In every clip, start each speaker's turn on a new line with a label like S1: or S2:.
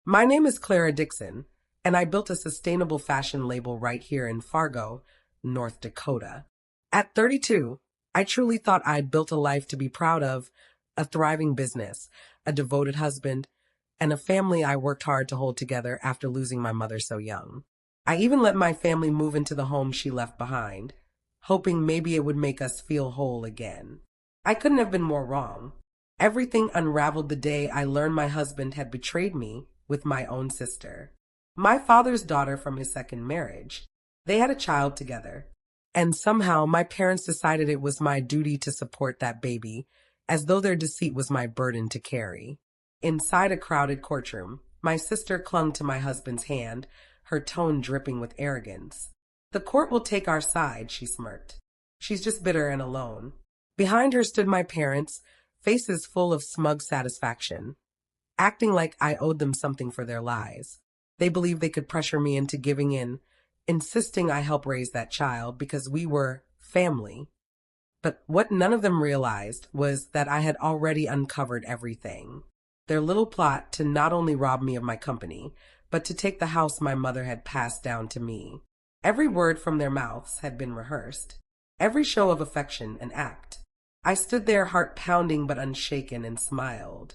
S1: My name is Clara Dixon, and I built a sustainable fashion label right here in Fargo, North Dakota. At 32, I truly thought I'd built a life to be proud of, a thriving business, a devoted husband, and a family I worked hard to hold together after losing my mother so young. I even let my family move into the home she left behind, hoping maybe it would make us feel whole again. I couldn't have been more wrong. Everything unraveled the day I learned my husband had betrayed me with my own sister, my father's daughter from his second marriage. They had a child together, and somehow my parents decided it was my duty to support that baby, as though their deceit was my burden to carry. Inside a crowded courtroom, my sister clung to my husband's hand, her tone dripping with arrogance. "The court will take our side," she smirked. "She's just bitter and alone." Behind her stood my parents, faces full of smug satisfaction, acting like I owed them something for their lies. They believed they could pressure me into giving in, insisting I help raise that child because we were family. But what none of them realized was that I had already uncovered everything. Their little plot to not only rob me of my company, but to take the house my mother had passed down to me. Every word from their mouths had been rehearsed, every show of affection an act. I stood there, heart pounding but unshaken, and smiled.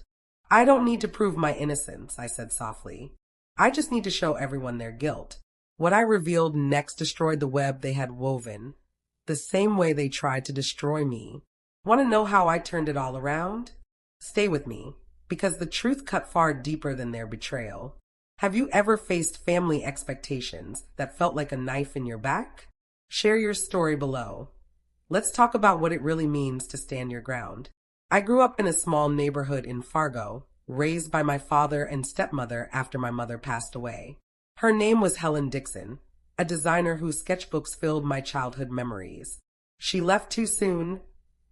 S1: "I don't need to prove my innocence," I said softly. "I just need to show everyone their guilt." What I revealed next destroyed the web they had woven, the same way they tried to destroy me. Want to know how I turned it all around? Stay with me, because the truth cut far deeper than their betrayal. Have you ever faced family expectations that felt like a knife in your back? Share your story below. Let's talk about what it really means to stand your ground. I grew up in a small neighborhood in Fargo, raised by my father and stepmother after my mother passed away. Her name was Helen Dixon, a designer whose sketchbooks filled my childhood memories. She left too soon,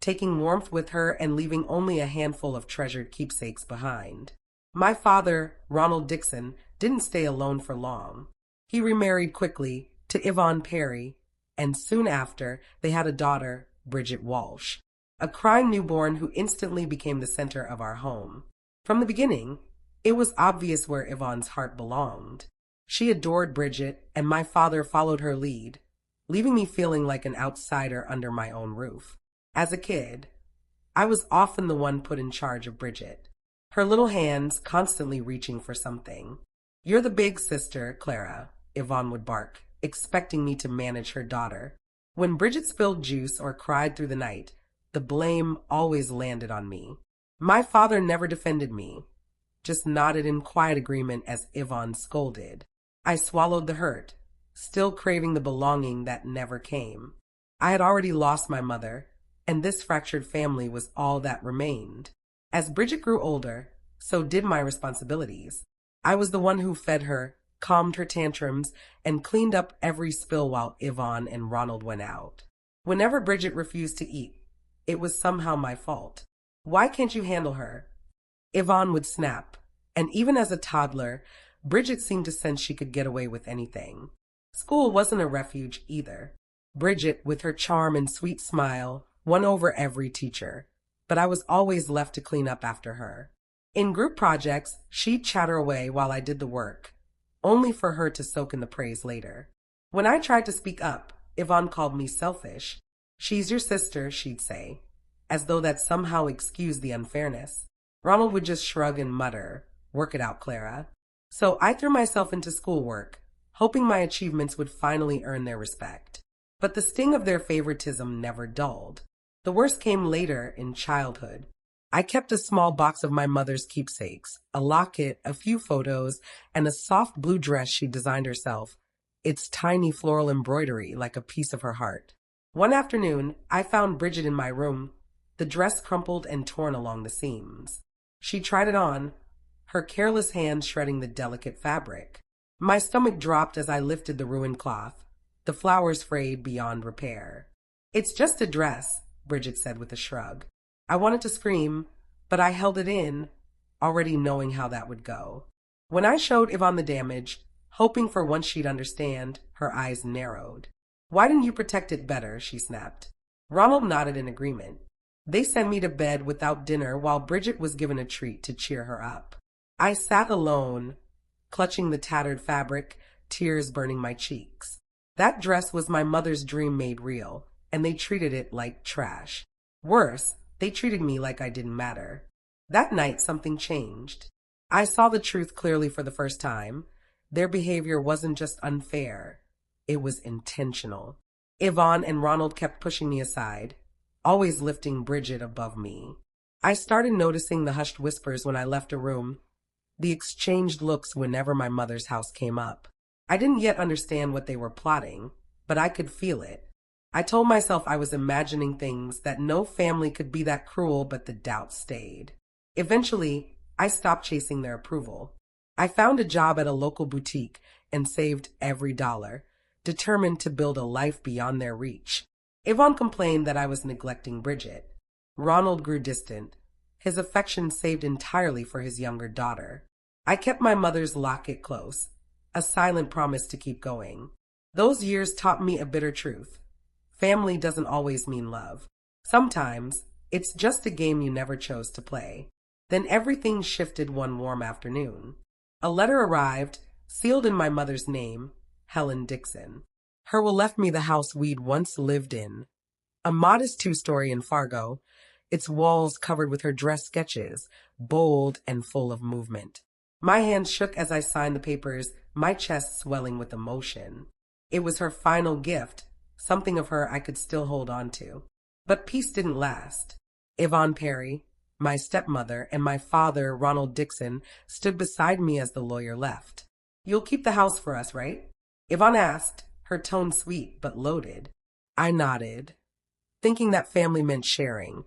S1: taking warmth with her and leaving only a handful of treasured keepsakes behind. My father, Ronald Dixon, didn't stay alone for long. He remarried quickly to Yvonne Perry, and soon after, they had a daughter, Bridget Walsh, a crying newborn who instantly became the center of our home. From the beginning, it was obvious where Yvonne's heart belonged. She adored Bridget, and my father followed her lead, leaving me feeling like an outsider under my own roof. As a kid, I was often the one put in charge of Bridget, her little hands constantly reaching for something. "You're the big sister, Clara," Yvonne would bark, expecting me to manage her daughter. When Bridget spilled juice or cried through the night, the blame always landed on me. My father never defended me, just nodded in quiet agreement as Yvonne scolded. I swallowed the hurt, still craving the belonging that never came. I had already lost my mother, and this fractured family was all that remained. As Bridget grew older, so did my responsibilities. I was the one who fed her, calmed her tantrums, and cleaned up every spill while Yvonne and Ronald went out. Whenever Bridget refused to eat, it was somehow my fault. "Why can't you handle her?" Yvonne would snap, and even as a toddler, Bridget seemed to sense she could get away with anything. School wasn't a refuge either. Bridget, with her charm and sweet smile, won over every teacher, but I was always left to clean up after her. In group projects, she'd chatter away while I did the work, only for her to soak in the praise later. When I tried to speak up, Yvonne called me selfish. "She's your sister," she'd say, as though that somehow excused the unfairness. Ronald would just shrug and mutter, "Work it out, Clara." So I threw myself into schoolwork, hoping my achievements would finally earn their respect. But the sting of their favoritism never dulled. The worst came later in childhood. I kept a small box of my mother's keepsakes, a locket, a few photos, and a soft blue dress she designed herself, its tiny floral embroidery like a piece of her heart. One afternoon, I found Bridget in my room, the dress crumpled and torn along the seams. She tried it on, her careless hand shredding the delicate fabric. My stomach dropped as I lifted the ruined cloth, the flowers frayed beyond repair. "It's just a dress," Bridget said with a shrug. I wanted to scream, but I held it in, already knowing how that would go. When I showed Yvonne the damage, hoping for once she'd understand, her eyes narrowed. "Why didn't you protect it better?" she snapped. Ronald nodded in agreement. They sent me to bed without dinner while Bridget was given a treat to cheer her up. I sat alone, clutching the tattered fabric, tears burning my cheeks. That dress was my mother's dream made real, and they treated it like trash. Worse, they treated me like I didn't matter. That night, something changed. I saw the truth clearly for the first time. Their behavior wasn't just unfair, it was intentional. Yvonne and Ronald kept pushing me aside, always lifting Bridget above me. I started noticing the hushed whispers when I left a room, the exchanged looks whenever my mother's house came up. I didn't yet understand what they were plotting, but I could feel it. I told myself I was imagining things, that no family could be that cruel, but the doubt stayed. Eventually, I stopped chasing their approval. I found a job at a local boutique and saved every dollar, determined to build a life beyond their reach. Yvonne complained that I was neglecting Bridget. Ronald grew distant, his affection saved entirely for his younger daughter. I kept my mother's locket close, a silent promise to keep going. Those years taught me a bitter truth. Family doesn't always mean love. Sometimes, it's just a game you never chose to play. Then everything shifted one warm afternoon. A letter arrived, sealed in my mother's name, Helen Dixon. Her will left me the house we'd once lived in. A modest two-story in Fargo, its walls covered with her dress sketches, bold and full of movement. My hands shook as I signed the papers, my chest swelling with emotion. It was her final gift, something of her I could still hold on to. But peace didn't last. Yvonne Perry, my stepmother, and my father, Ronald Dixon, stood beside me as the lawyer left. "You'll keep the house for us, right?" Yvonne asked, her tone sweet but loaded. I nodded, thinking that family meant sharing,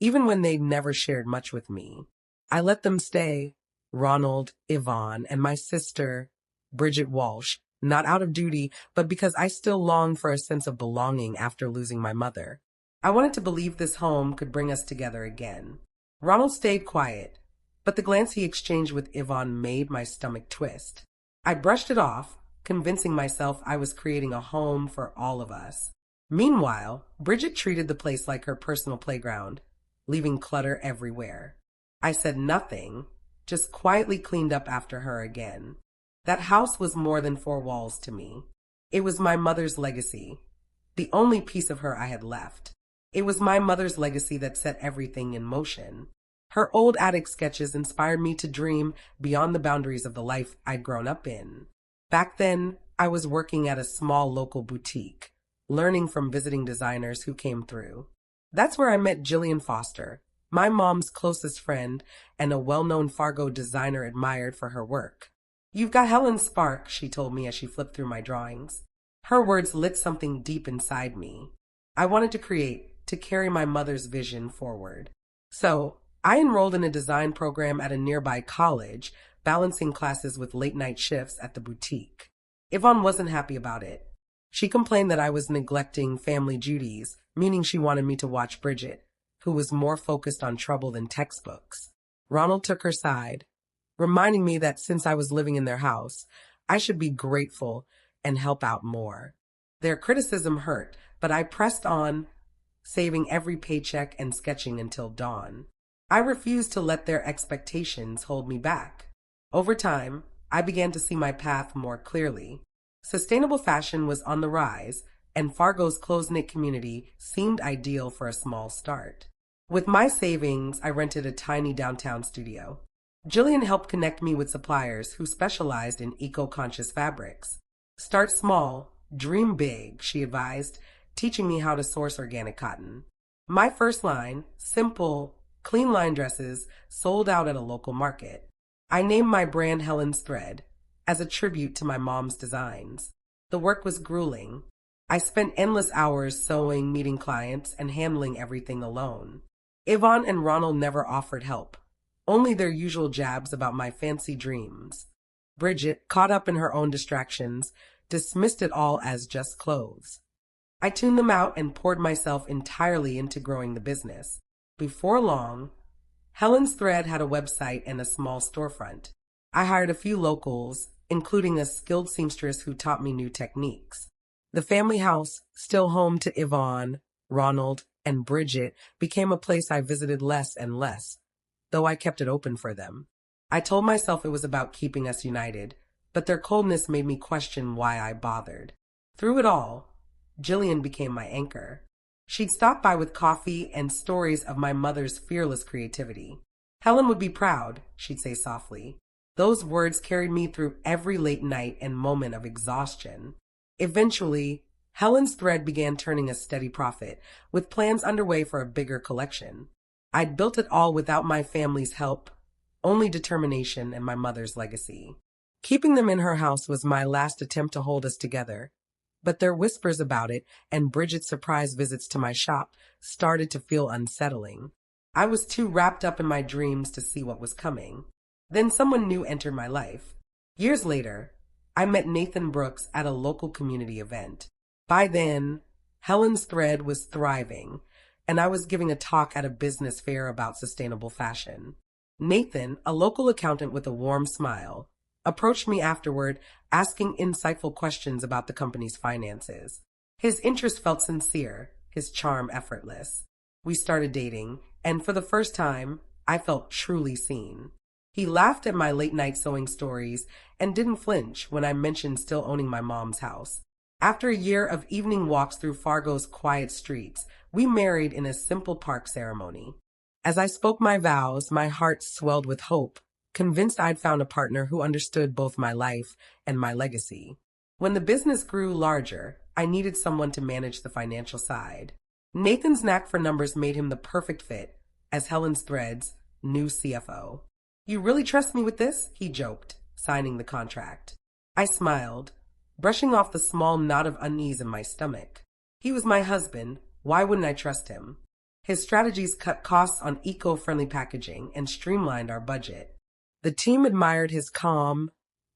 S1: even when they'd never shared much with me. I let them stay, Ronald, Yvonne, and my sister, Bridget Walsh, not out of duty, but because I still longed for a sense of belonging after losing my mother. I wanted to believe this home could bring us together again. Ronald stayed quiet, but the glance he exchanged with Yvonne made my stomach twist. I brushed it off, convincing myself I was creating a home for all of us. Meanwhile, Bridget treated the place like her personal playground, leaving clutter everywhere. I said nothing, just quietly cleaned up after her again. That house was more than four walls to me. It was my mother's legacy, the only piece of her I had left. It was my mother's legacy that set everything in motion. Her old attic sketches inspired me to dream beyond the boundaries of the life I'd grown up in. Back then, I was working at a small local boutique, learning from visiting designers who came through. That's where I met Jillian Foster, my mom's closest friend and a well-known Fargo designer admired for her work. "You've got Helen's spark," she told me as she flipped through my drawings. Her words lit something deep inside me. I wanted to create, to carry my mother's vision forward. So, I enrolled in a design program at a nearby college, balancing classes with late-night shifts at the boutique. Yvonne wasn't happy about it. She complained that I was neglecting family duties, meaning she wanted me to watch Bridget, who was more focused on trouble than textbooks. Ronald took her side, reminding me that since I was living in their house, I should be grateful and help out more. Their criticism hurt, but I pressed on, saving every paycheck and sketching until dawn. I refused to let their expectations hold me back. Over time, I began to see my path more clearly. Sustainable fashion was on the rise, and Fargo's close-knit community seemed ideal for a small start. With my savings, I rented a tiny downtown studio. Jillian helped connect me with suppliers who specialized in eco-conscious fabrics. "Start small, dream big," she advised, teaching me how to source organic cotton. My first line, simple, clean line dresses, sold out at a local market. I named my brand Helen's Thread, as a tribute to my mom's designs. The work was grueling. I spent endless hours sewing, meeting clients, and handling everything alone. Yvonne and Ronald never offered help, only their usual jabs about my fancy dreams. Bridget, caught up in her own distractions, dismissed it all as just clothes. I tuned them out and poured myself entirely into growing the business. Before long, Helen's Thread had a website and a small storefront. I hired a few locals, including a skilled seamstress who taught me new techniques. The family house, still home to Yvonne, Ronald, and Bridget, became a place I visited less and less, though I kept it open for them. I told myself it was about keeping us united, but their coldness made me question why I bothered. Through it all, Jillian became my anchor. She'd stop by with coffee and stories of my mother's fearless creativity. Helen would be proud, she'd say softly. Those words carried me through every late night and moment of exhaustion. Eventually, Helen's thread began turning a steady profit, with plans underway for a bigger collection. I'd built it all without my family's help, only determination and my mother's legacy. Keeping them in her house was my last attempt to hold us together. But their whispers about it and Bridget's surprise visits to my shop started to feel unsettling. I was too wrapped up in my dreams to see what was coming. Then someone new entered my life. Years later, I met Nathan Brooks at a local community event. By then, Helen's thread was thriving, and I was giving a talk at a business fair about sustainable fashion. Nathan, a local accountant with a warm smile, approached me afterward, asking insightful questions about the company's finances. His interest felt sincere, his charm effortless. We started dating, and for the first time, I felt truly seen. He laughed at my late-night sewing stories and didn't flinch when I mentioned still owning my mom's house. After a year of evening walks through Fargo's quiet streets, we married in a simple park ceremony. As I spoke my vows, my heart swelled with hope, convinced I'd found a partner who understood both my life and my legacy. When the business grew larger, I needed someone to manage the financial side. Nathan's knack for numbers made him the perfect fit as Helen's Thread's new CFO. "You really trust me with this?" he joked, signing the contract. I smiled, brushing off the small knot of unease in my stomach. He was my husband. Why wouldn't I trust him? His strategies cut costs on eco-friendly packaging and streamlined our budget. The team admired his calm,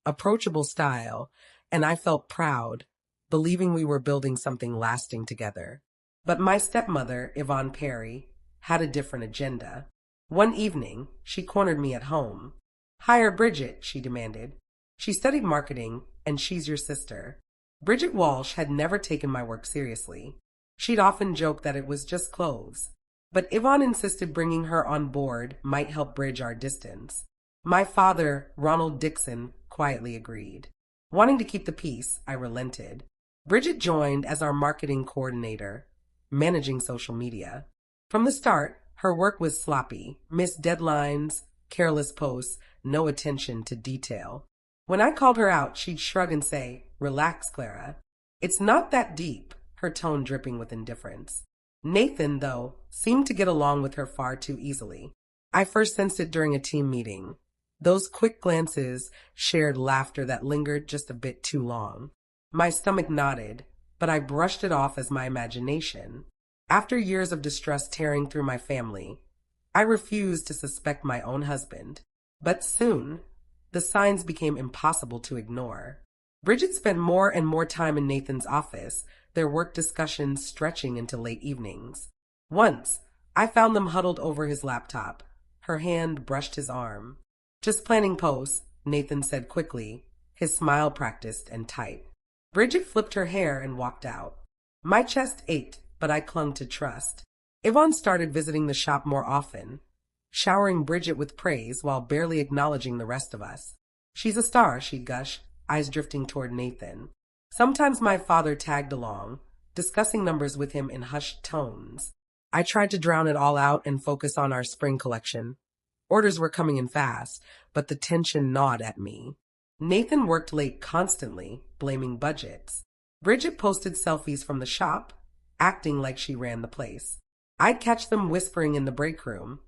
S1: approachable style, and I felt proud, believing we were building something lasting together. But my stepmother, Yvonne Perry, had a different agenda. One evening, she cornered me at home. "Hire Bridget," she demanded. "She studied marketing, and she's your sister." Bridget Walsh had never taken my work seriously. She'd often joked that it was just clothes. But Yvonne insisted bringing her on board might help bridge our distance. My father, Ronald Dixon, quietly agreed. Wanting to keep the peace, I relented. Bridget joined as our marketing coordinator, managing social media. From the start, her work was sloppy, missed deadlines, careless posts, no attention to detail. When I called her out, she'd shrug and say, "Relax, Clara. It's not that deep," her tone dripping with indifference. Nathan, though, seemed to get along with her far too easily. I first sensed it during a team meeting. Those quick glances shared laughter that lingered just a bit too long. My stomach knotted, but I brushed it off as my imagination. After years of distrust tearing through my family, I refused to suspect my own husband. But soon, the signs became impossible to ignore. Bridget spent more and more time in Nathan's office, their work discussions stretching into late evenings. Once, I found them huddled over his laptop. Her hand brushed his arm. "Just planning posts," Nathan said quickly, his smile practiced and tight. Bridget flipped her hair and walked out. My chest ached, but I clung to trust. Yvonne started visiting the shop more often, showering Bridget with praise while barely acknowledging the rest of us. "She's a star," she'd gush, eyes drifting toward Nathan. Sometimes my father tagged along, discussing numbers with him in hushed tones. I tried to drown it all out and focus on our spring collection. Orders were coming in fast, but the tension gnawed at me. Nathan worked late constantly, blaming budgets. Bridget posted selfies from the shop, acting like she ran the place. I'd catch them whispering in the break room,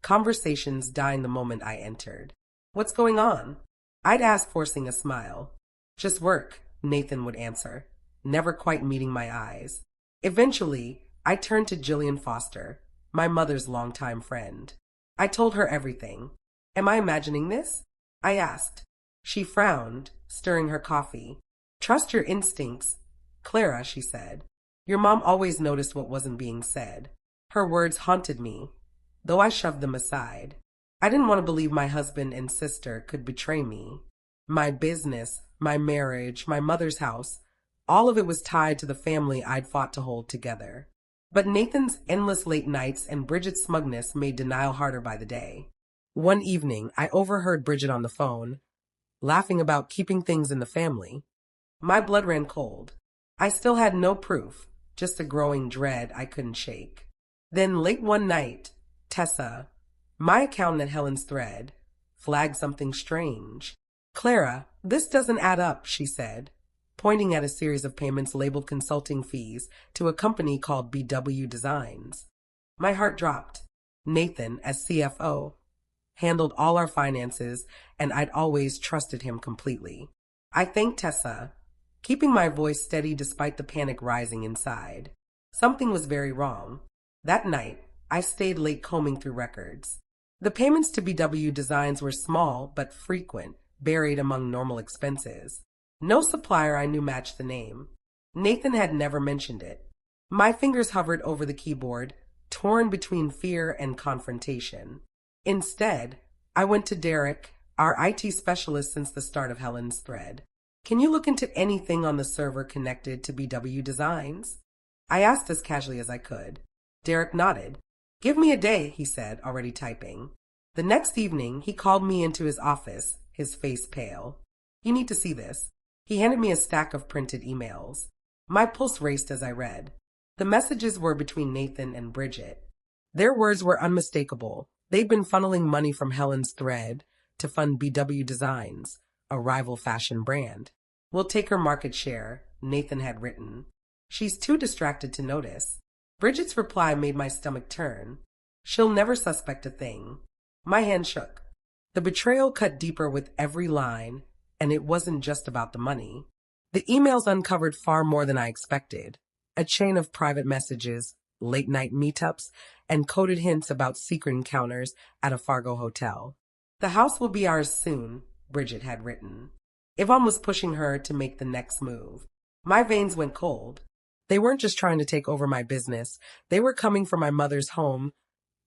S1: conversations dying the moment I entered. "What's going on?" I'd ask, forcing a smile. "Just work," Nathan would answer, never quite meeting my eyes. Eventually, I turned to Jillian Foster, my mother's longtime friend. I told her everything. "Am I imagining this?" I asked. She frowned, stirring her coffee. "Trust your instincts, Clara," she said. "Your mom always noticed what wasn't being said." Her words haunted me, though I shoved them aside. I didn't want to believe my husband and sister could betray me. My business, my marriage, my mother's house, all of it was tied to the family I'd fought to hold together. But Nathan's endless late nights and Bridget's smugness made denial harder by the day. One evening, I overheard Bridget on the phone, laughing about keeping things in the family. My blood ran cold. I still had no proof, just a growing dread I couldn't shake. Then late one night, Tessa, my accountant at Helen's Thread, flagged something strange. Clara, this doesn't add up, she said, pointing at a series of payments labeled consulting fees to a company called BW Designs. My heart dropped. Nathan, as CFO, handled all our finances, and I'd always trusted him completely. I thanked Tessa, keeping my voice steady despite the panic rising inside. Something was very wrong. That night, I stayed late combing through records. The payments to BW Designs were small but frequent, buried among normal expenses. No supplier I knew matched the name. Nathan had never mentioned it. My fingers hovered over the keyboard, torn between fear and confrontation. Instead, I went to Derek, our IT specialist since the start of Helen's Thread. Can you look into anything on the server connected to BW Designs? I asked as casually as I could. Derek nodded. Give me a day, he said, already typing. The next evening, he called me into his office, his face pale. You need to see this. He handed me a stack of printed emails. My pulse raced as I read. The messages were between Nathan and Bridget. Their words were unmistakable. They'd been funneling money from Helen's Thread to fund BW Designs, a rival fashion brand. We'll take her market share, Nathan had written. She's too distracted to notice. Bridget's reply made my stomach turn. She'll never suspect a thing. My hand shook. The betrayal cut deeper with every line, and it wasn't just about the money. The emails uncovered far more than I expected. A chain of private messages, late-night meetups, and coded hints about secret encounters at a Fargo hotel. The house will be ours soon, Bridget had written. Yvonne was pushing her to make the next move. My veins went cold. They weren't just trying to take over my business. They were coming for my mother's home,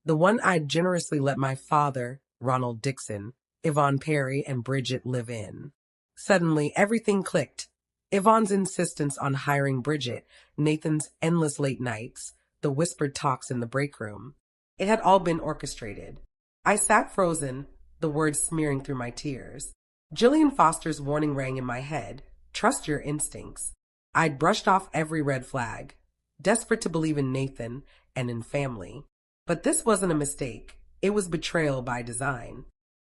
S1: the one I'd generously let my father, Ronald Dixon, Yvonne Perry, and Bridget live in. Suddenly, everything clicked. Yvonne's insistence on hiring Bridget, Nathan's endless late nights, the whispered talks in the break room. It had all been orchestrated. I sat frozen, the words smearing through my tears. Jillian Foster's warning rang in my head. Trust your instincts. I'd brushed off every red flag, desperate to believe in Nathan and in family. But this wasn't a mistake. It was betrayal by design.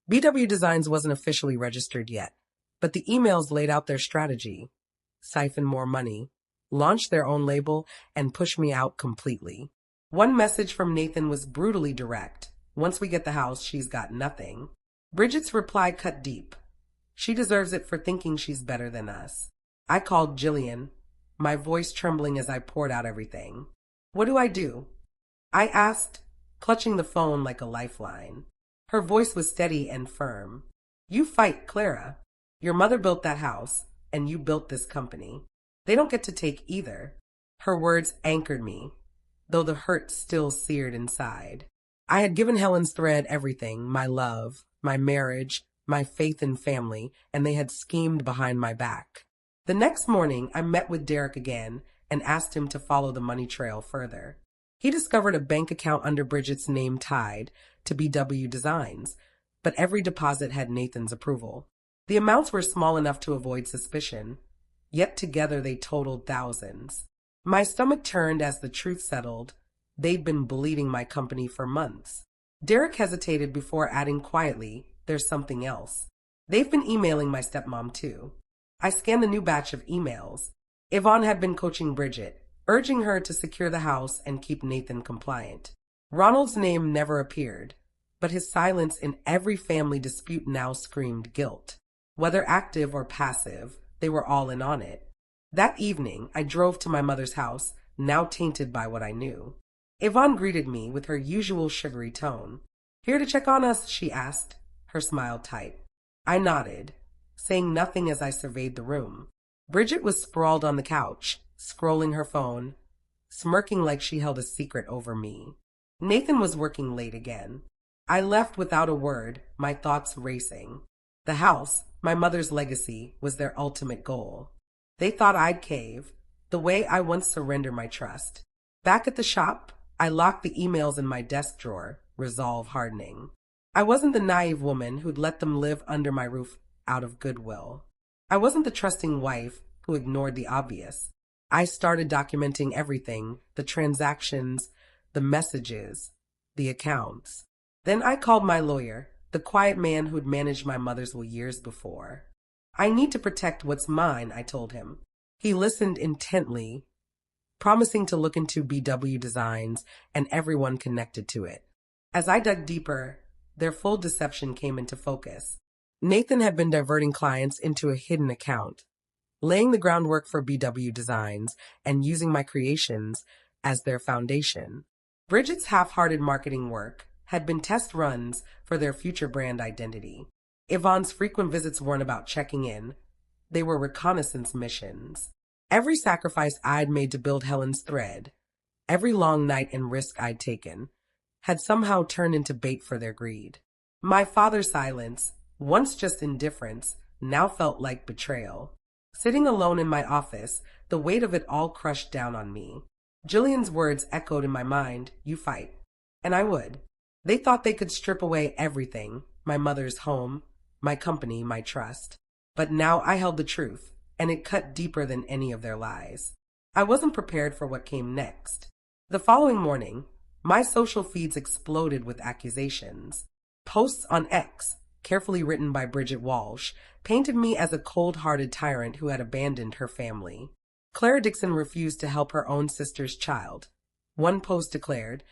S1: BW Designs wasn't officially registered yet, but the emails laid out their strategy. Siphon more money, launch their own label, and push me out completely. One message from Nathan was brutally direct. Once we get the house, she's got nothing. Bridget's reply cut deep. She deserves it for thinking she's better than us. I called Jillian, my voice trembling as I poured out everything. What do I do? I asked, clutching the phone like a lifeline. Her voice was steady and firm. You fight, Clara. Your mother built that house, and you built this company. They don't get to take either. Her words anchored me, though the hurt still seared inside. I had given Helen's Thread everything, my love, my marriage, my faith in family, and they had schemed behind my back. The next morning, I met with Derek again and asked him to follow the money trail further. He discovered a bank account under Bridget's name tied to BW Designs, but every deposit had Nathan's approval. The amounts were small enough to avoid suspicion, yet together they totaled thousands. My stomach turned as the truth settled. They'd been bleeding my company for months. Derek hesitated before adding quietly, there's something else. They've been emailing my stepmom too. I scanned the new batch of emails. Yvonne had been coaching Bridget, urging her to secure the house and keep Nathan compliant. Ronald's name never appeared, but his silence in every family dispute now screamed guilt. Whether active or passive, they were all in on it. That evening, I drove to my mother's house, now tainted by what I knew. Yvonne greeted me with her usual sugary tone. Here to check on us, she asked, her smile tight. I nodded, saying nothing as I surveyed the room. Bridget was sprawled on the couch, scrolling her phone, smirking like she held a secret over me. Nathan was working late again. I left without a word, my thoughts racing. The house, my mother's legacy, was their ultimate goal. They thought I'd cave, the way I once surrendered my trust. Back at the shop, I locked the emails in my desk drawer, resolve hardening. I wasn't the naive woman who'd let them live under my roof out of goodwill. I wasn't the trusting wife who ignored the obvious. I started documenting everything, the transactions, the messages, the accounts. Then I called my lawyer, the quiet man who'd managed my mother's will years before. I need to protect what's mine, I told him. He listened intently, promising to look into BW Designs and everyone connected to it. As I dug deeper, their full deception came into focus. Nathan had been diverting clients into a hidden account, laying the groundwork for BW Designs and using my creations as their foundation. Bridget's half-hearted marketing work had been test runs for their future brand identity. Yvonne's frequent visits weren't about checking in. They were reconnaissance missions. Every sacrifice I'd made to build Helen's thread, every long night and risk I'd taken, had somehow turned into bait for their greed. My father's silence, once just indifference, now felt like betrayal. Sitting alone in my office, the weight of it all crushed down on me. Jillian's words echoed in my mind, "You fight." And I would. They thought they could strip away everything, my mother's home, my company, my trust. But now I held the truth, and it cut deeper than any of their lies. I wasn't prepared for what came next. The following morning, my social feeds exploded with accusations. Posts on X, carefully written by Bridget Walsh, painted me as a cold-hearted tyrant who had abandoned her family. Clara Dixon refused to help her own sister's child. One post declared,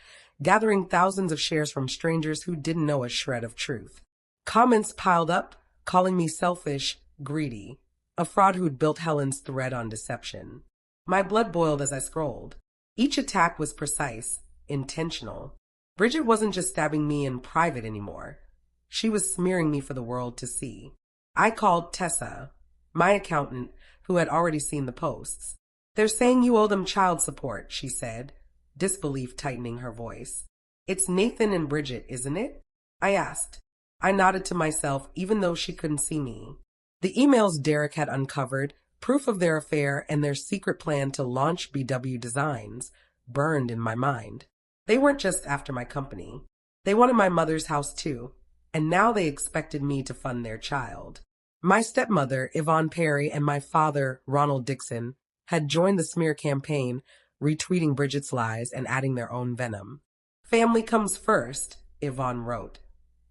S1: gathering thousands of shares from strangers who didn't know a shred of truth. Comments piled up, calling me selfish, greedy, a fraud who'd built Helen's thread on deception. My blood boiled as I scrolled. Each attack was precise, intentional. Bridget wasn't just stabbing me in private anymore. She was smearing me for the world to see. I called Tessa, my accountant, who had already seen the posts. "They're saying you owe them child support," she said, disbelief tightening her voice. "It's Nathan and Bridget, isn't it?" I asked. I nodded to myself, even though she couldn't see me. The emails Derek had uncovered, proof of their affair and their secret plan to launch BW Designs, burned in my mind. They weren't just after my company. They wanted my mother's house too, and now they expected me to fund their child. My stepmother, Yvonne Perry, and my father, Ronald Dixon, had joined the smear campaign, retweeting Bridget's lies and adding their own venom. "Family comes first," Yvonne wrote,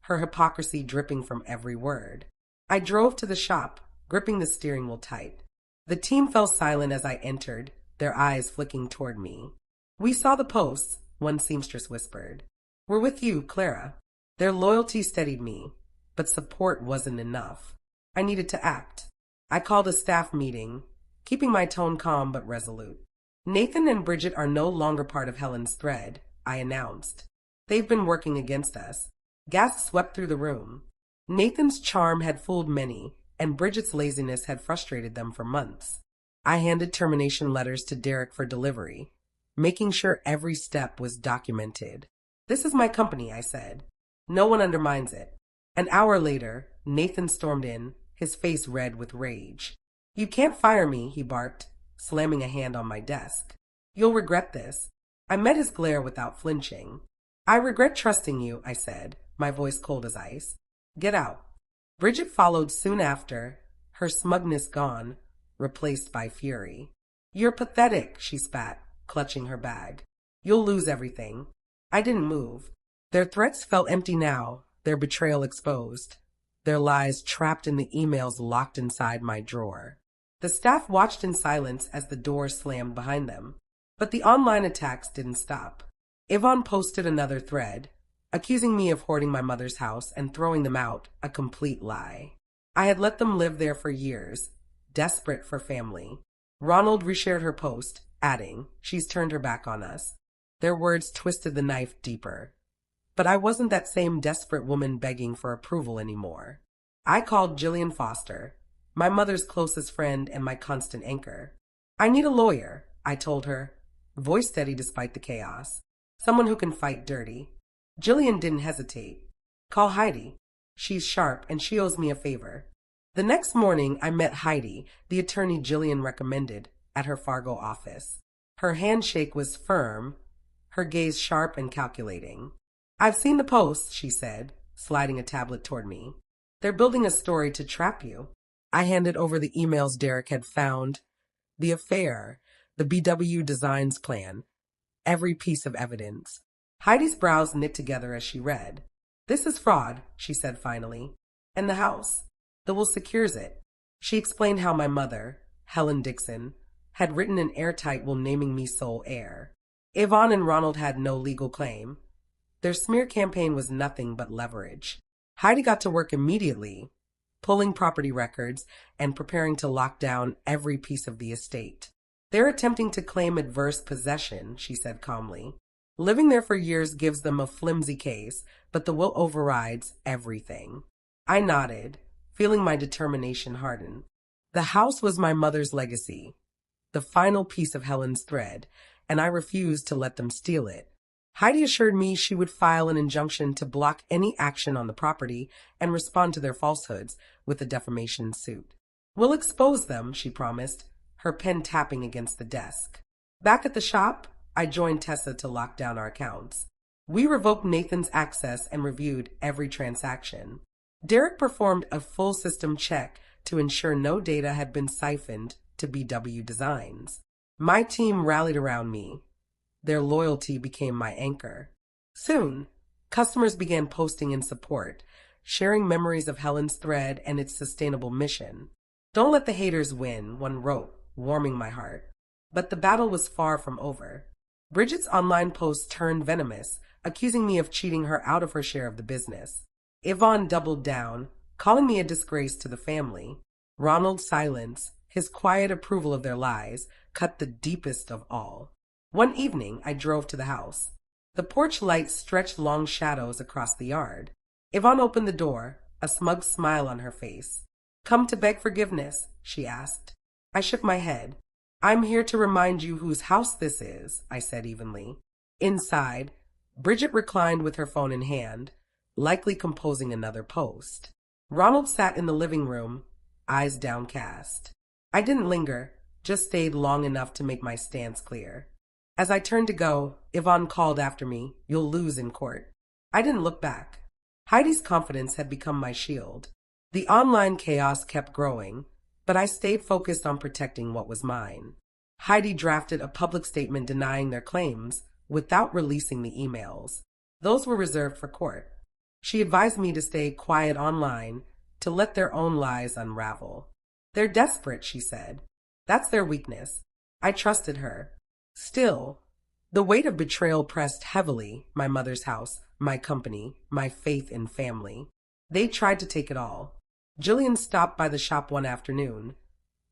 S1: her hypocrisy dripping from every word. I drove to the shop, gripping the steering wheel tight. The team fell silent as I entered, their eyes flicking toward me. "We saw the posts," one seamstress whispered. "We're with you, Clara." Their loyalty steadied me, but support wasn't enough. I needed to act. I called a staff meeting, keeping my tone calm but resolute. "Nathan and Bridget are no longer part of Helen's thread," I announced. "They've been working against us." Gasps swept through the room. Nathan's charm had fooled many, and Bridget's laziness had frustrated them for months. I handed termination letters to Derek for delivery, making sure every step was documented. "This is my company," I said. "No one undermines it." An hour later, Nathan stormed in, his face red with rage. "You can't fire me," he barked, slamming a hand on my desk. "You'll regret this." I met his glare without flinching. "I regret trusting you," I said, my voice cold as ice. "Get out." Bridget followed soon after, her smugness gone, replaced by fury. "You're pathetic," she spat, clutching her bag. "You'll lose everything." I didn't move. Their threats felt empty now, their betrayal exposed, their lies trapped in the emails locked inside my drawer. The staff watched in silence as the door slammed behind them. But the online attacks didn't stop. Yvonne posted another thread, accusing me of hoarding my mother's house and throwing them out, a complete lie. I had let them live there for years, desperate for family. Ronald reshared her post, adding, "She's turned her back on us." Their words twisted the knife deeper. But I wasn't that same desperate woman begging for approval anymore. I called Jillian Foster, my mother's closest friend and my constant anchor. "I need a lawyer," I told her, voice steady despite the chaos. "Someone who can fight dirty." Jillian didn't hesitate. "Call Heidi. She's sharp and she owes me a favor." The next morning, I met Heidi, the attorney Jillian recommended, at her Fargo office. Her handshake was firm, her gaze sharp and calculating. "I've seen the posts," she said, sliding a tablet toward me. They're building a story to trap you. I handed over the emails Derek had found, the affair, the BW Designs plan, every piece of evidence. Heidi's brows knit together as she read. This is fraud, she said finally. And the house, the will secures it. She explained how my mother, Helen Dixon, had written an airtight will naming me sole heir. Yvonne and Ronald had no legal claim. Their smear campaign was nothing but leverage. Heidi got to work immediately, pulling property records and preparing to lock down every piece of the estate. They're attempting to claim adverse possession, she said calmly. Living there for years gives them a flimsy case, but the will overrides everything. I nodded, feeling my determination harden. The house was my mother's legacy, the final piece of Helen's thread, and I refused to let them steal it. Heidi assured me she would file an injunction to block any action on the property and respond to their falsehoods with a defamation suit. We'll expose them, she promised, her pen tapping against the desk. Back at the shop, I joined Tessa to lock down our accounts. We revoked Nathan's access and reviewed every transaction. Derek performed a full system check to ensure no data had been siphoned to BW Designs. My team rallied around me. Their loyalty became my anchor. Soon, customers began posting in support, sharing memories of Helen's thread and its sustainable mission. Don't let the haters win, one wrote, warming my heart. But the battle was far from over. Bridget's online posts turned venomous, accusing me of cheating her out of her share of the business. Yvonne doubled down, calling me a disgrace to the family. Ronald's silence, his quiet approval of their lies, cut the deepest of all. One evening, I drove to the house. The porch light stretched long shadows across the yard. Yvonne opened the door, a smug smile on her face. Come to beg forgiveness, she asked. I shook my head. I'm here to remind you whose house this is, I said evenly. Inside, Bridget reclined with her phone in hand, likely composing another post. Ronald sat in the living room, eyes downcast. I didn't linger, just stayed long enough to make my stance clear. As I turned to go, Yvonne called after me, "You'll lose in court." I didn't look back. Heidi's confidence had become my shield. The online chaos kept growing, but I stayed focused on protecting what was mine. Heidi drafted a public statement denying their claims without releasing the emails. Those were reserved for court. She advised me to stay quiet online, to let their own lies unravel. They're desperate, she said. That's their weakness. I trusted her. Still, the weight of betrayal pressed heavily, my mother's house, my company, my faith in family. They tried to take it all. Jillian stopped by the shop one afternoon,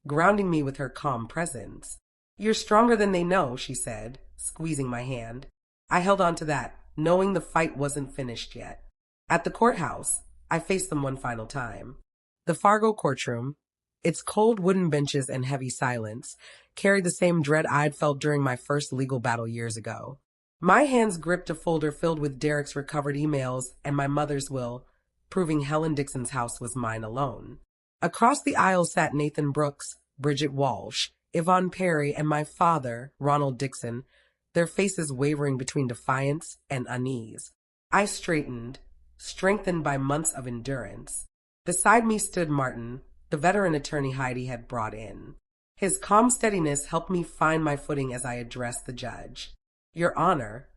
S1: grounding me with her calm presence. You're stronger than they know, she said, squeezing my hand. I held on to that, knowing the fight wasn't finished yet. At the courthouse, I faced them one final time. The Fargo courtroom, its cold wooden benches and heavy silence, carried the same dread I'd felt during my first legal battle years ago. My hands gripped a folder filled with Derek's recovered emails and my mother's will, proving Helen Dixon's house was mine alone. Across the aisle sat Nathan Brooks, Bridget Walsh, Yvonne Perry, and my father, Ronald Dixon, their faces wavering between defiance and unease. I straightened, strengthened by months of endurance. Beside me stood Martin, the veteran attorney Heidi had brought in. His calm steadiness helped me find my footing as I addressed the judge. Your Honor,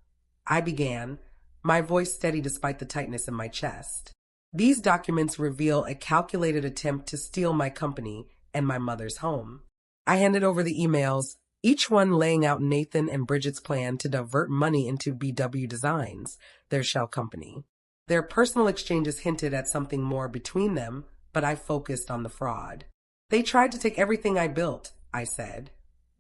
S1: I began, my voice steady despite the tightness in my chest. These documents reveal a calculated attempt to steal my company and my mother's home. I handed over the emails, each one laying out Nathan and Bridget's plan to divert money into BW Designs, their shell company. Their personal exchanges hinted at something more between them, but I focused on the fraud. They tried to take everything I built, I said,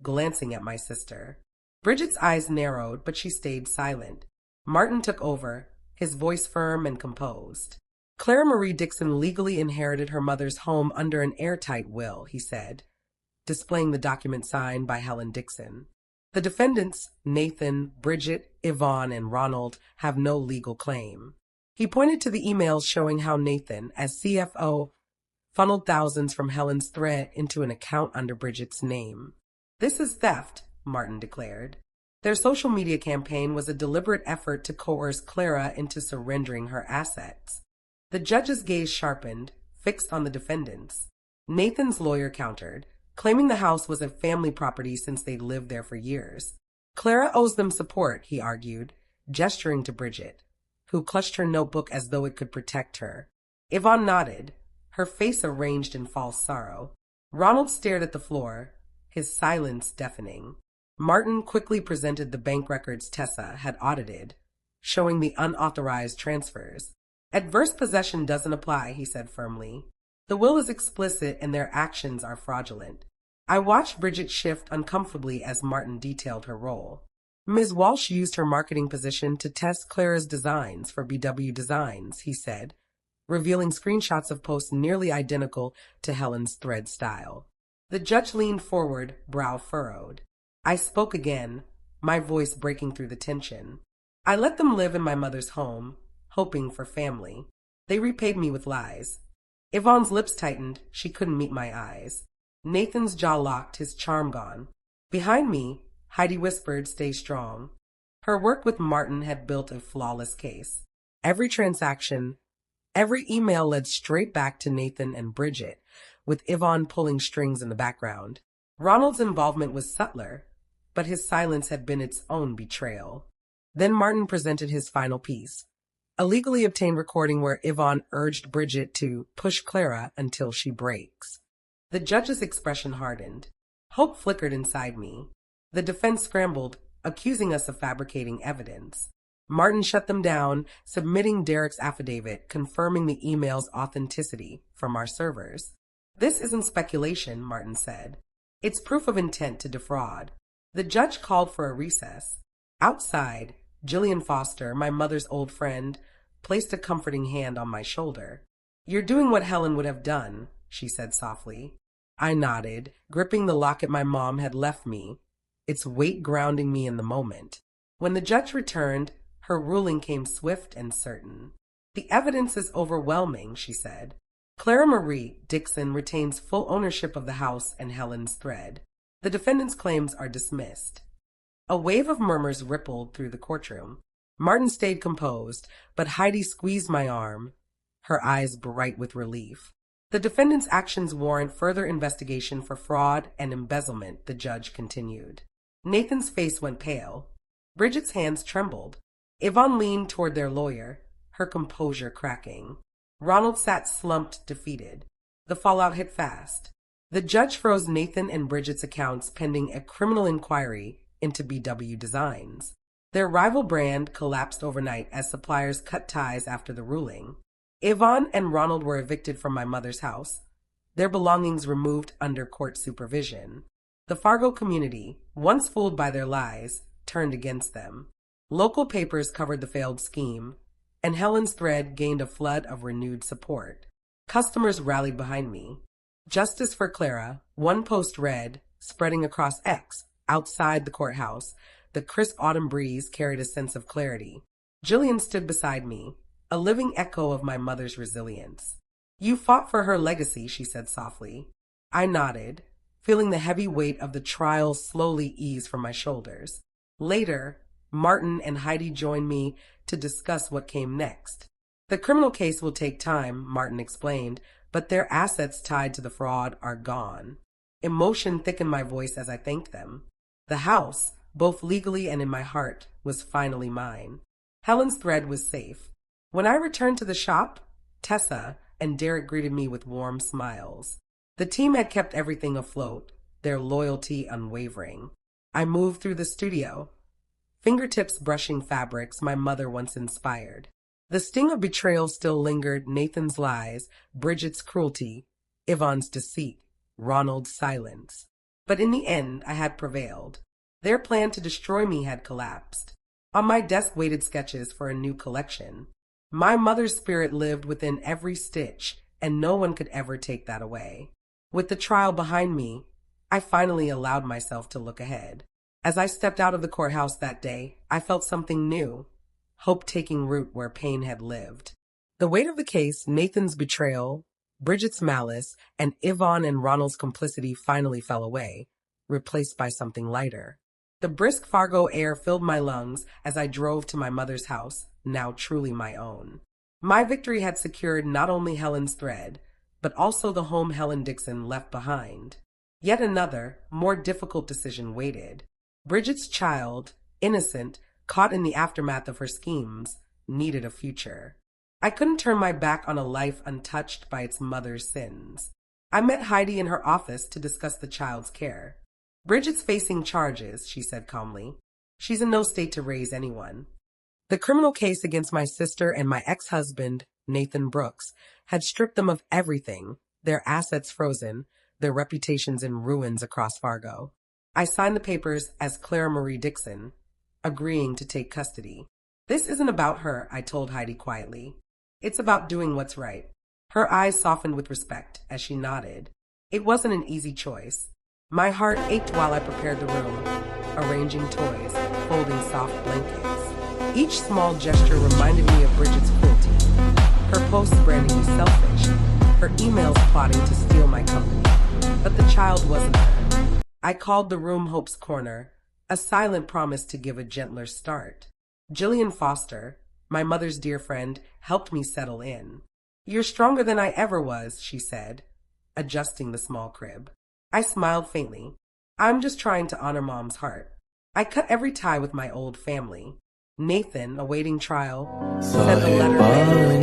S1: glancing at my sister. Bridget's eyes narrowed, but she stayed silent. Martin took over, his voice firm and composed. Clara Marie Dixon legally inherited her mother's home under an airtight will, he said, displaying the document signed by Helen Dixon. The defendants, Nathan, Bridget, Yvonne, and Ronald, have no legal claim. He pointed to the emails showing how Nathan, as CFO, funneled thousands from Helen's thread into an account under Bridget's name. This is theft, Martin declared. Their social media campaign was a deliberate effort to coerce Clara into surrendering her assets. The judge's gaze sharpened, fixed on the defendants. Nathan's lawyer countered, claiming the house was a family property since they'd lived there for years. Clara owes them support, he argued, gesturing to Bridget, who clutched her notebook as though it could protect her. Yvonne nodded, her face arranged in false sorrow. Ronald stared at the floor, his silence deafening. Martin quickly presented the bank records Tessa had audited, showing the unauthorized transfers. Adverse possession doesn't apply, he said firmly. The will is explicit and their actions are fraudulent. I watched Bridget shift uncomfortably as Martin detailed her role. Ms. Walsh used her marketing position to test Clara's designs for BW Designs, he said, revealing screenshots of posts nearly identical to Helen's thread style. The judge leaned forward, brow furrowed. I spoke again, my voice breaking through the tension. I let them live in my mother's home, hoping for family. They repaid me with lies. Yvonne's lips tightened, she couldn't meet my eyes. Nathan's jaw locked, his charm gone. Behind me, Heidi whispered, "Stay strong." Her work with Martin had built a flawless case. Every transaction, every email led straight back to Nathan and Bridget, with Yvonne pulling strings in the background. Ronald's involvement was subtler, but his silence had been its own betrayal. Then Martin presented his final piece, a legally obtained recording where Yvonne urged Bridget to push Clara until she breaks. The judge's expression hardened. Hope flickered inside me. The defense scrambled, accusing us of fabricating evidence. Martin shut them down, submitting Derek's affidavit confirming the email's authenticity from our servers. "This isn't speculation," Martin said. "It's proof of intent to defraud." The judge called for a recess. Outside, Jillian Foster, my mother's old friend, placed a comforting hand on my shoulder. "You're doing what Helen would have done," she said softly. I nodded, gripping the locket my mom had left me, its weight grounding me in the moment. When the judge returned, her ruling came swift and certain. "The evidence is overwhelming," she said. "Clara Marie Dixon retains full ownership of the house and Helen's thread. The defendant's claims are dismissed." A wave of murmurs rippled through the courtroom. Martin stayed composed, but Heidi squeezed my arm, her eyes bright with relief. "The defendant's actions warrant further investigation for fraud and embezzlement," the judge continued. Nathan's face went pale. Bridget's hands trembled. Yvonne leaned toward their lawyer, her composure cracking. Ronald sat slumped, defeated. The fallout hit fast. The judge froze Nathan and Bridget's accounts pending a criminal inquiry into BW Designs. Their rival brand collapsed overnight as suppliers cut ties after the ruling. Yvonne and Ronald were evicted from my mother's house, their belongings removed under court supervision. The Fargo community, once fooled by their lies, turned against them. Local papers covered the failed scheme, and Helen's thread gained a flood of renewed support. Customers rallied behind me. "Justice for Clara," one post read, spreading across X. Outside the courthouse, the crisp autumn breeze carried a sense of clarity. Jillian stood beside me, a living echo of my mother's resilience. "You fought for her legacy," she said softly. I nodded, feeling the heavy weight of the trial slowly ease from my shoulders. Later, Martin and Heidi joined me to discuss what came next. "The criminal case will take time," Martin explained, "but their assets tied to the fraud are gone." Emotion thickened my voice as I thanked them. The house, both legally and in my heart, was finally mine. Helen's thread was safe. When I returned to the shop, Tessa and Derek greeted me with warm smiles. The team had kept everything afloat, their loyalty unwavering. I moved through the studio, fingertips brushing fabrics my mother once inspired. The sting of betrayal still lingered: Nathan's lies, Bridget's cruelty, Yvonne's deceit, Ronald's silence. But in the end, I had prevailed. Their plan to destroy me had collapsed. On my desk waited sketches for a new collection. My mother's spirit lived within every stitch, and no one could ever take that away. With the trial behind me, I finally allowed myself to look ahead. As I stepped out of the courthouse that day, I felt something new, hope taking root where pain had lived. The weight of the case, Nathan's betrayal, Bridget's malice, and Yvonne and Ronald's complicity finally fell away, replaced by something lighter. The brisk Fargo air filled my lungs as I drove to my mother's house, now truly my own. My victory had secured not only Helen's thread, but also the home Helen Dixon left behind. Yet another, more difficult decision waited. Bridget's child, innocent, caught in the aftermath of her schemes, needed a future. I couldn't turn my back on a life untouched by its mother's sins. I met Heidi in her office to discuss the child's care. Bridget's facing charges, she said calmly. She's in no state to raise anyone. The criminal case against my sister and my ex-husband, Nathan Brooks, had stripped them of everything, their assets frozen, their reputations in ruins across Fargo. I signed the papers as Clara Marie Dixon, agreeing to take custody. This isn't about her, I told Heidi quietly. It's about doing what's right. Her eyes softened with respect as she nodded. It wasn't an easy choice. My heart ached while I prepared the room, arranging toys, folding soft blankets. Each small gesture reminded me of Bridget's cruelty. Her posts branding me selfish, her emails plotting to steal my company. But the child wasn't her. I called the room Hope's Corner, a silent promise to give a gentler start. Jillian Foster, my mother's dear friend, helped me settle in. You're stronger than I ever was, she said, adjusting the small crib. I smiled faintly. I'm just trying to honor Mom's heart. I cut every tie with my old family. Nathan, awaiting trial, sent a letter begging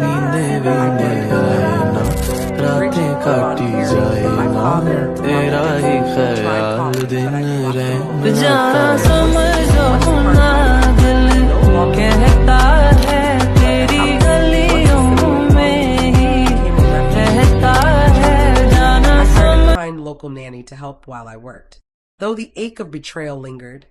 S1: local nanny to help while I worked. Though the ache of betrayal lingered,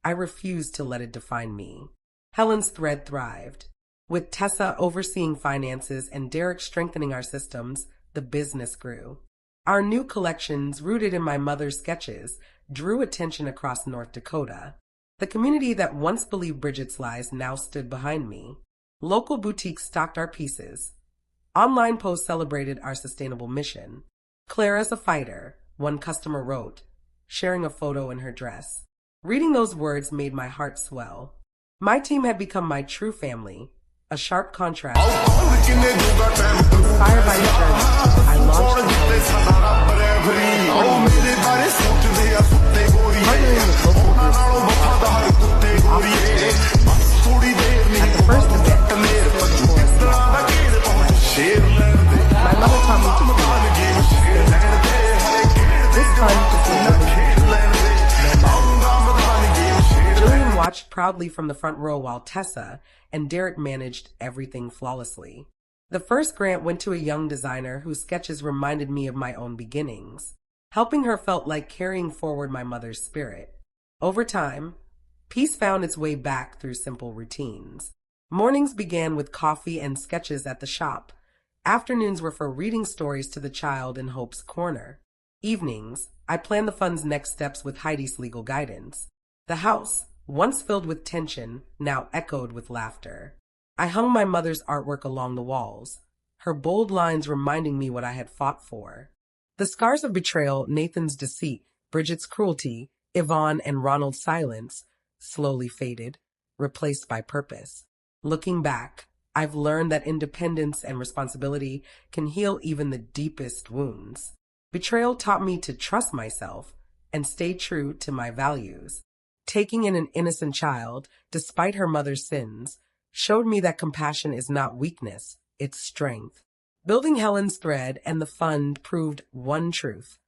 S1: I refused to let it define me. Helen's thread thrived. With Tessa overseeing finances and Derek strengthening our systems, the business grew. Our new collections, rooted in my mother's sketches, drew attention across North Dakota. The community that once believed Bridget's lies now stood behind me. Local boutiques stocked our pieces. Online posts celebrated our sustainable mission. Clara's a fighter, one customer wrote, sharing a photo in her dress. Reading those words made my heart swell. My team had become my true family, a sharp contrast. Inspired by the journey, I launched partnering with local groups. At the first event, my mother taught me to this fund Jillian watched proudly from the front row while Tessa and Derek managed everything flawlessly. The first grant went to a young designer whose sketches reminded me of my own beginnings. Helping her felt like carrying forward my mother's spirit. Over time, peace found its way back through simple routines. Mornings began with coffee and sketches at the shop. Afternoons were for reading stories to the child in Hope's Corner. Evenings, I planned the fund's next steps with Heidi's legal guidance. The house, once filled with tension, now echoed with laughter. I hung my mother's artwork along the walls, her bold lines reminding me what I had fought for. The scars of betrayal, Nathan's deceit, Bridget's cruelty, Yvonne and Ronald's silence, slowly faded, replaced by purpose. Looking back, I've learned that independence and responsibility can heal even the deepest wounds. Betrayal taught me to trust myself and stay true to my values. Taking in an innocent child, despite her mother's sins, showed me that compassion is not weakness, it's strength. Building Helen's thread and the fund proved one truth.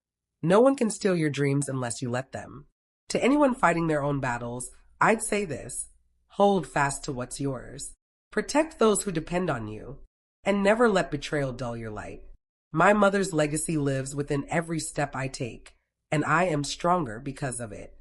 S1: No one can steal your dreams unless you let them. To anyone fighting their own battles, I'd say this: hold fast to what's yours. Protect those who depend on you, and never let betrayal dull your light. My mother's legacy lives within every step I take, and I am stronger because of it.